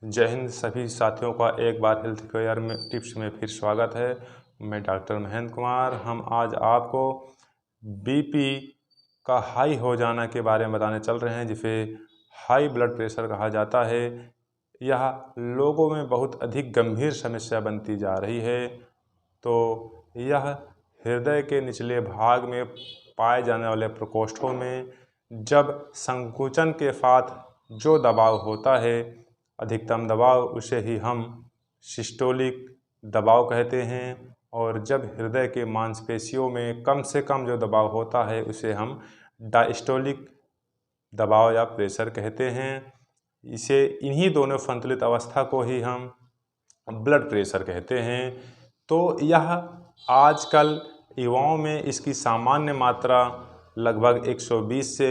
जय हिंद सभी साथियों का एक बार हेल्थ केयर में टिप्स में फिर स्वागत है। मैं डॉक्टर महेंद्र कुमार। हम आज आपको बीपी का हाई हो जाना के बारे में बताने चल रहे हैं, जिसे हाई ब्लड प्रेशर कहा जाता है। यह लोगों में बहुत अधिक गंभीर समस्या बनती जा रही है। तो यह हृदय के निचले भाग में पाए जाने वाले प्रकोष्ठों में जब संकुचन के साथ जो दबाव होता है, अधिकतम दबाव, उसे ही हम सिस्टोलिक दबाव कहते हैं। और जब हृदय के मांसपेशियों में कम से कम जो दबाव होता है, उसे हम डायस्टोलिक दबाव या प्रेशर कहते हैं। इन्हीं दोनों संतुलित अवस्था को ही हम ब्लड प्रेशर कहते हैं। तो यह आजकल युवाओं में इसकी सामान्य मात्रा लगभग 120 से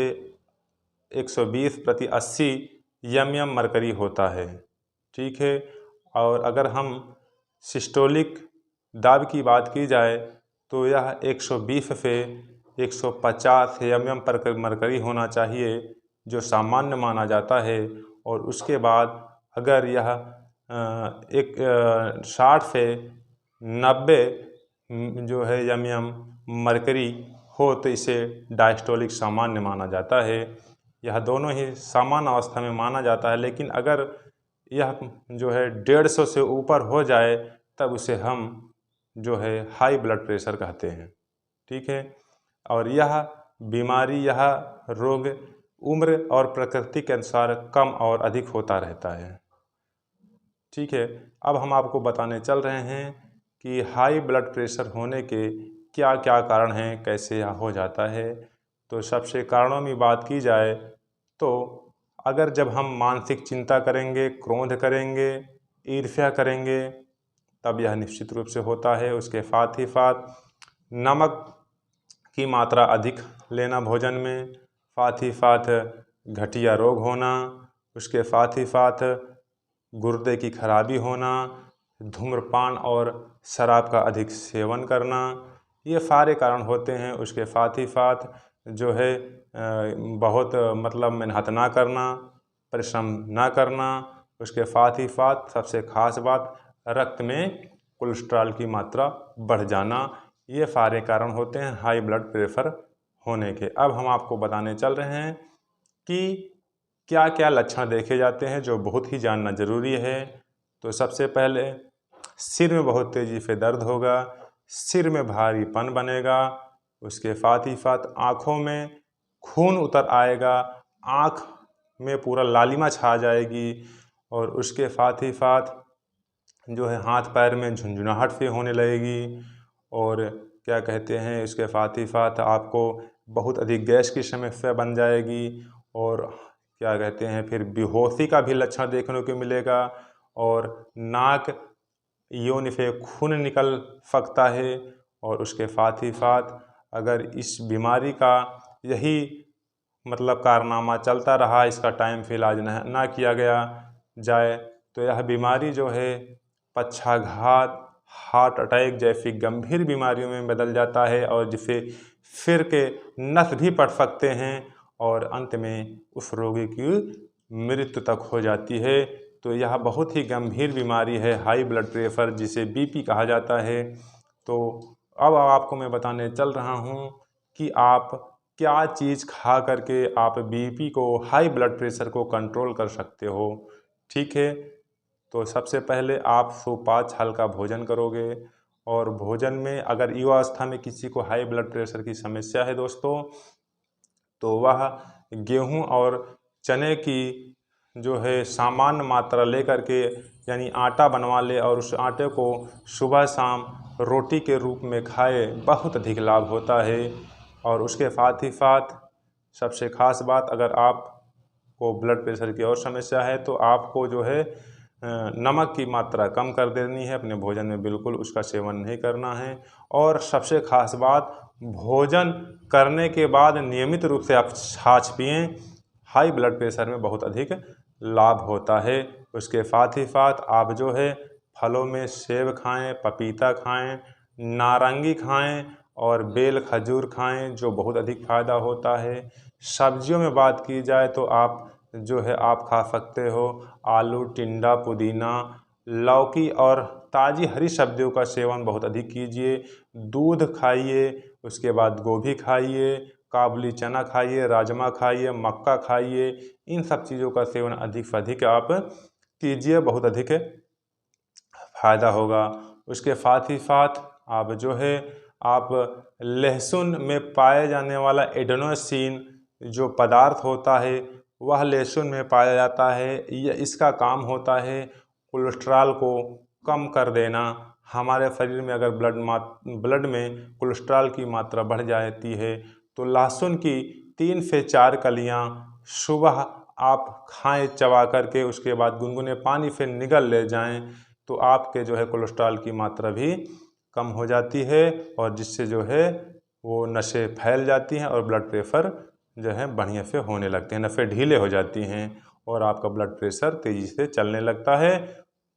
120/80 एम मरकरी होता है। ठीक है। और अगर हम सिस्टोलिक दाब की बात की जाए तो यह 120 से 150 एम पर मरकरी होना चाहिए, जो सामान्य माना जाता है। और उसके बाद अगर यह 60 से 90 जो है एम मरकरी हो तो इसे डायस्टोलिक सामान्य माना जाता है। यह दोनों ही सामान्य अवस्था में माना जाता है, लेकिन अगर यह जो है 150 से ऊपर हो जाए तब उसे हम जो है हाई ब्लड प्रेशर कहते हैं। ठीक है। और यह बीमारी, यह रोग उम्र और प्रकृति के अनुसार कम और अधिक होता रहता है। ठीक है। अब हम आपको बताने चल रहे हैं कि हाई ब्लड प्रेशर होने के क्या क्या कारण हैं, कैसे यह हो जाता है। तो सबसे कारणों में बात की जाए तो अगर जब हम मानसिक चिंता करेंगे, क्रोध करेंगे, ईर्ष्या करेंगे, तब यह निश्चित रूप से होता है। उसके साथ ही साथ नमक की मात्रा अधिक लेना भोजन में, साथ ही साथ गठिया रोग होना, उसके साथ ही साथ गुर्दे की खराबी होना, धूम्रपान और शराब का अधिक सेवन करना, ये सारे कारण होते हैं। उसके साथ ही साथ जो है बहुत मेहनत ना करना, परिश्रम ना करना। उसके साथ ही साथ सबसे खास बात, रक्त में कोलेस्ट्रॉल की मात्रा बढ़ जाना। ये सारे कारण होते हैं हाई ब्लड प्रेशर होने के। अब हम आपको बताने चल रहे हैं कि क्या क्या लक्षण देखे जाते हैं, जो बहुत ही जानना ज़रूरी है। तो सबसे पहले सिर में बहुत तेज़ी से दर्द होगा, सिर में भारीपन बनेगा, उसके साथ ही साथ आँखों में खून उतर आएगा, आँख में पूरा लालिमा छा जाएगी, और उसके साथ ही साथ जो है हाथ पैर में झुंझुनाहट सी होने लगेगी। और क्या कहते हैं, इसके साथ ही साथ आपको बहुत अधिक गैस की समस्या बन जाएगी। और क्या कहते हैं, फिर बेहोशी का भी लक्षण देखने को मिलेगा, और नाक योनि से खून निकल सकता है। और उसके साथ ही साथ अगर इस बीमारी का यही कारनामा चलता रहा, इसका टाइम से इलाज ना किया गया जाए, तो यह बीमारी जो है पक्षाघात, हार्ट अटैक जैसी गंभीर बीमारियों में बदल जाता है, और जिससे सिर के नस भी फट सकते हैं, और अंत में उस रोगी की मृत्यु तक हो जाती है। तो यह बहुत ही गंभीर बीमारी है हाई ब्लड प्रेशर, जिसे बीपी कहा जाता है। तो अब आपको मैं बताने चल रहा हूँ कि आप क्या चीज़ खा करके आप बीपी को, हाई ब्लड प्रेशर को कंट्रोल कर सकते हो। ठीक है। तो सबसे पहले आप सुपाच्य हल्का भोजन करोगे, और भोजन में अगर युवावस्था में किसी को हाई ब्लड प्रेशर की समस्या है दोस्तों, तो वह गेहूं और चने की जो है सामान्य मात्रा लेकर के, यानी आटा बनवा ले और उस आटे को सुबह शाम रोटी के रूप में खाए, बहुत अधिक लाभ होता है। और उसके साथ ही साथ सबसे खास बात, अगर आपको ब्लड प्रेशर की और समस्या है तो आपको जो है नमक की मात्रा कम कर देनी है अपने भोजन में, बिल्कुल उसका सेवन नहीं करना है। और सबसे खास बात, भोजन करने के बाद नियमित रूप से आप छाछ पिएं, हाई ब्लड प्रेशर में बहुत अधिक लाभ होता है। उसके साथ ही साथ आप जो है फलों में सेब खाएं, पपीता खाएं, नारंगी खाएं, और बेल खजूर खाएं, जो बहुत अधिक फ़ायदा होता है। सब्जियों में बात की जाए तो आप जो है आप खा सकते हो। आलू, टिंडा, पुदीना, लौकी और ताज़ी हरी सब्जियों का सेवन बहुत अधिक कीजिए। दूध खाइए, उसके बाद गोभी खाइए, काबुली चना खाइए, राजमा खाइए, मक्का खाइए। इन सब चीज़ों का सेवन अधिक से अधिक आप कीजिए, बहुत अधिक फ़ायदा होगा। उसके साथ ही साथ आप जो है आप लहसुन में पाए जाने वाला एडेनोसिन जो पदार्थ होता है वह लहसुन में पाया जाता है। यह इसका काम होता है कोलेस्ट्रॉल को कम कर देना। हमारे शरीर में अगर ब्लड में कोलेस्ट्रॉल की मात्रा बढ़ जाती है तो लहसुन की 3 से 4 कलियां सुबह आप खाएं चबा करके, उसके बाद गुनगुने पानी से निगल ले जाएं तो आपके जो है कोलेस्ट्रॉल की मात्रा भी कम हो जाती है और जिससे जो है वो नसें फैल जाती हैं और ब्लड प्रेशर जो है बढ़िया से होने लगते हैं, नसें ढीले हो जाती हैं और आपका ब्लड प्रेशर तेज़ी से चलने लगता है।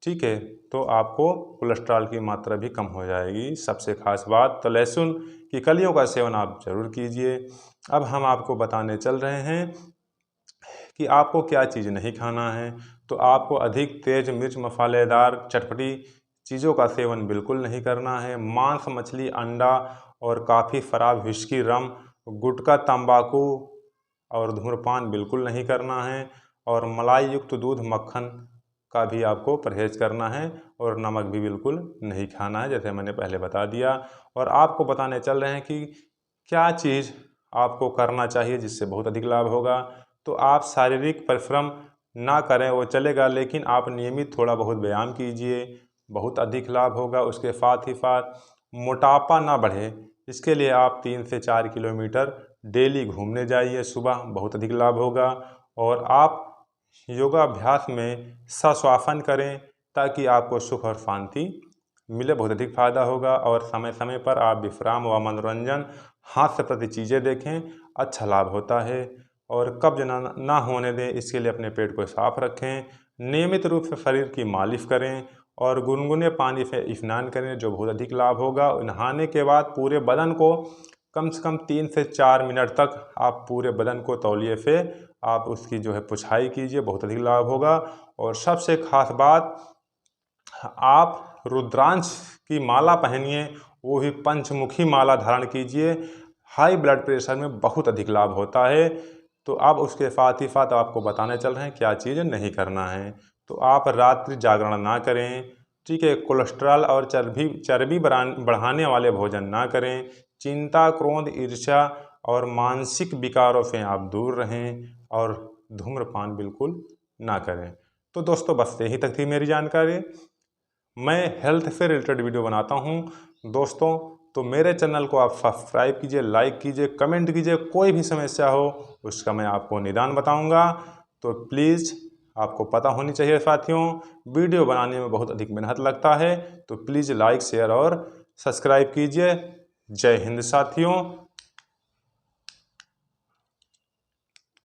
ठीक है, तो आपको कोलेस्ट्रॉल की मात्रा भी कम हो जाएगी। सबसे खास बात तो लहसुन की कलियों का सेवन आप ज़रूर कीजिए। अब हम आपको बताने चल रहे हैं कि आपको क्या चीज़ नहीं खाना है। तो आपको अधिक तेज़ मिर्च मसालेदार चटपटी चीज़ों का सेवन बिल्कुल नहीं करना है। मांस, मछली, अंडा और काफ़ी, शराब, व्हिस्की, रम, गुटखा, तंबाकू और धूम्रपान बिल्कुल नहीं करना है। और मलाई युक्त दूध, मक्खन का भी आपको परहेज़ करना है और नमक भी बिल्कुल नहीं खाना है, जैसे मैंने पहले बता दिया। और आपको बताने चल रहे हैं कि क्या चीज़ आपको करना चाहिए जिससे बहुत अधिक लाभ होगा। तो आप शारीरिक परिश्रम ना करें वो चलेगा, लेकिन आप नियमित थोड़ा बहुत व्यायाम कीजिए, बहुत अधिक लाभ होगा। उसके साथ ही साथ मोटापा ना बढ़े, इसके लिए आप 3 से 4 किलोमीटर डेली घूमने जाइए सुबह, बहुत अधिक लाभ होगा। और आप योगाभ्यास में श्वासन करें ताकि आपको सुख और शांति मिले, बहुत अधिक फायदा होगा। और समय समय पर आप विश्राम व मनोरंजन, हास्य प्रति चीज़ें देखें, अच्छा लाभ होता है। और कब्ज ना होने दें, इसके लिए अपने पेट को साफ रखें। नियमित रूप से शरीर की मालिश करें और गुनगुने पानी से स्नान करें, जो बहुत अधिक लाभ होगा। नहाने के बाद पूरे बदन को कम से कम 3 से 4 मिनट तक आप पूरे बदन को तौलिए से आप उसकी जो है पुछाई कीजिए, बहुत अधिक लाभ होगा। और सबसे खास बात, आप रुद्रांश की माला पहनिए, वो भी पंचमुखी माला धारण कीजिए। हाई ब्लड प्रेशर में बहुत अधिक लाभ होता है। तो अब उसके साथ ही साथ आपको बताने चल रहे हैं क्या चीज़ नहीं करना है। तो आप रात्रि जागरण ना करें, ठीक है। कोलेस्ट्रॉल और चर्बी बढ़ाने वाले भोजन ना करें। चिंता, क्रोध, ईर्ष्या और मानसिक विकारों से आप दूर रहें और धूम्रपान बिल्कुल ना करें। तो दोस्तों बस यही तक थी मेरी जानकारी। मैं हेल्थ से रिलेटेड वीडियो बनाता हूँ दोस्तों, तो मेरे चैनल को आप सब्सक्राइब कीजिए, लाइक कीजिए, कमेंट कीजिए। कोई भी समस्या हो उसका मैं आपको निदान बताऊँगा। तो प्लीज़ आपको पता होनी चाहिए साथियों, वीडियो बनाने में बहुत अधिक मेहनत लगता है। तो प्लीज़ लाइक, शेयर और सब्सक्राइब कीजिए। जय हिंद साथियों।